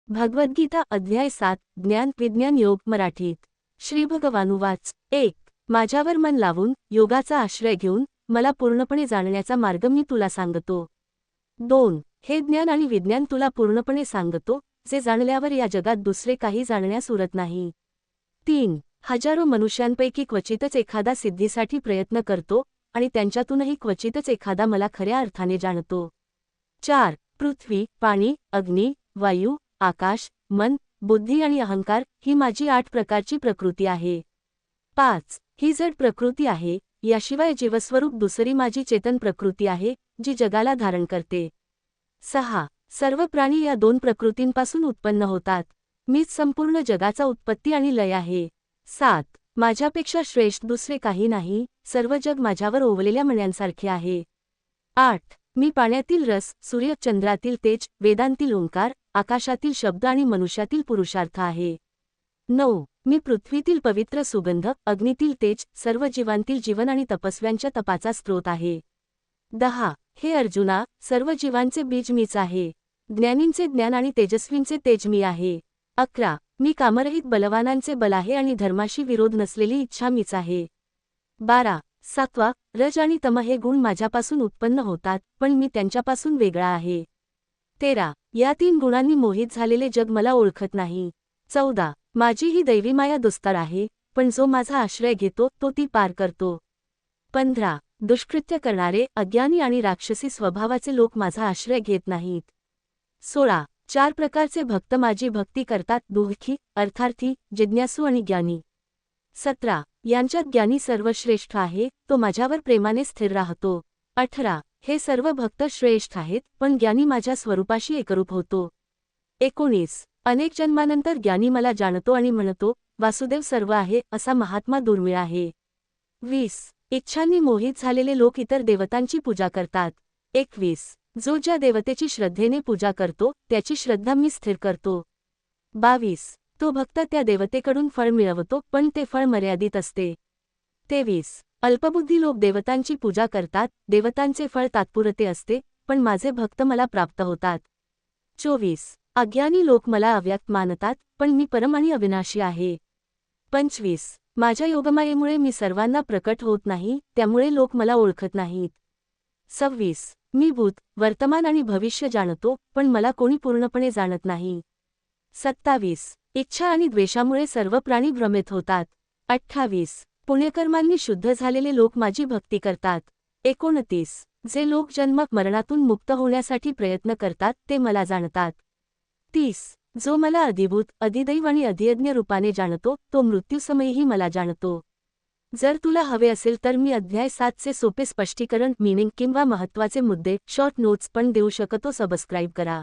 भगवद्गीता अध्याय 7 ज्ञान विज्ञान योग मराठीत। श्री भगवानुवाच 1. माझ्यावर मन लावून योगाचा आश्रय घेऊन मला पूर्णपणे जाणण्याचा मार्ग मी तुला सांगतो। 2. हे ज्ञान आणि विज्ञान तुला पूर्णपणे सांगतो, जे जाणल्यावर या जगात दुसरे काही जाणण्यास उरत नाही। 3. हजारो मनुष्यांपैकी क्वचितच एखादा सिद्धीसाठी प्रयत्न करतो आणि त्यांच्यातूनही क्वचितच एखादा मला खऱ्या अर्थाने जाणतो। 4. पृथ्वी, पाणी, अग्नी, वायू, आकाश, मन, बुद्धी आणि अहंकार ही माझी 8 प्रकारची प्रकृती आहे। 5. ही जड प्रकृती आहे, याशिवाय जीवस्वरूप दुसरी माझी चेतन प्रकृती आहे, जी जगाला धारण करते। 6. सर्व प्राणी या 2 प्रकृतींपासून उत्पन्न होतात, मीच संपूर्ण जगाचा उत्पत्ती आणि लय आहे। 7. माझ्यापेक्षा श्रेष्ठ दुसरे काही नाही, सर्व जग माझ्यावर ओवलेल्या मण्यांसारखे आहे। 8. मी पाण्यातील रस, सूर्य चंद्रातील तेज, वेदांतील ओंकार, आकाशातील शब्द आणि मनुष्यातील पुरुषार्थ आहे। 9. मी पृथ्वीतील पवित्र सुगंध, अग्नीतील तेज, सर्व जीवांतील जीवन आणि तपस्व्यांच्या तपाचा स्रोत आहे। 10. हे अर्जुना, सर्व जीवांचे बीज मीच आहे, ज्ञानींचे ज्ञान आणि तेजस्वींचे तेज मी आहे। 11. मी कामरहित बलवानांचे बल आहे आणि धर्माशी विरोध नसलेली इच्छा मीच आहे। 12. सत्व, रज आणि तम हे गुण माझ्यापासून उत्पन्न होतात, पण मी त्यांच्यापासून वेगळा आहे। 13. या 3 गुणांनी मोहित झालेले जग मला ओळखत नाही। 14. माझी ही दैवी माया दुस्तर आहे, पण जो माझा आश्रय घेतो तो ती पार करतो। 15. दुष्कृत्य करणारे, अज्ञानी आणि राक्षसी स्वभावाचे लोक माझा आश्रय घेत नाहीत। 16. 4 प्रकारचे भक्त माझी भक्ती करतात, दुःखी, अर्थार्थी, जिज्ञासू आणि ज्ञानी। 17. यांच्यात ज्ञानी सर्वश्रेष्ठ आहे, तो माझ्यावर प्रेमाने स्थिर राहतो। 18. हे सर्व भक्त श्रेष्ठ आहेत, पण ज्ञानी माझ्या स्वरूपाशी एकरूप होतो। 19. अनेक जन्मानंतर ज्ञानी मला जाणतो आणि म्हणतो, वासुदेव सर्व आहे, असा महात्मा दुर्मिळ आहे। 20. इच्छांनी मोहित झालेले लोक इतर देवतांची पूजा करतात। 21. जो ज्या देवतेची श्रद्धेने पूजा करतो, त्याची श्रद्धा मी स्थिर करतो। 22. तो भक्त त्या देवतेकडून फळ मिळवतो, पण ते फळ मर्यादित असते। 23. अल्पबुद्धी लोक देवतांची पूजा करतात, देवतांचे फळ तात्पुरते असते, पण माझे भक्त मला प्राप्त होतात। 24. अज्ञानी लोक मला अव्यक्त मानतात, पण मी परम आणि अविनाशी आहे। 25. माझ्या योगमायेमुळे मी सर्वांना प्रकट होत नाही, त्यामुळे लोक मला ओळखत नाहीत। 26. मी भूत, वर्तमान आणि भविष्य जाणतो, पण मला कोणी पूर्णपणे जाणत नाही। 27. इच्छा आणि द्वेषामुळे सर्व प्राणी भ्रमित होतात। 28. पुण्यकर्मांनी शुद्ध झालेले लोक माझी भक्ती करतात। 29. जे लोक जन्म मरणातून मुक्त होण्यासाठी प्रयत्न करतात, ते मला जाणतात। 30. जो मला अधिभूत, अधिदैव आणि अधियज्ञ रूपाने जाणतो, तो मृत्यूसमयीही मला जाणतो। जर तुला हवे असेल तर मी अध्याय 7 चे सोपे स्पष्टीकरण, मीनिंग किंवा महत्त्वाचे मुद्दे, शॉर्ट नोट्स पण देऊ शकतो। सबस्क्राईब करा।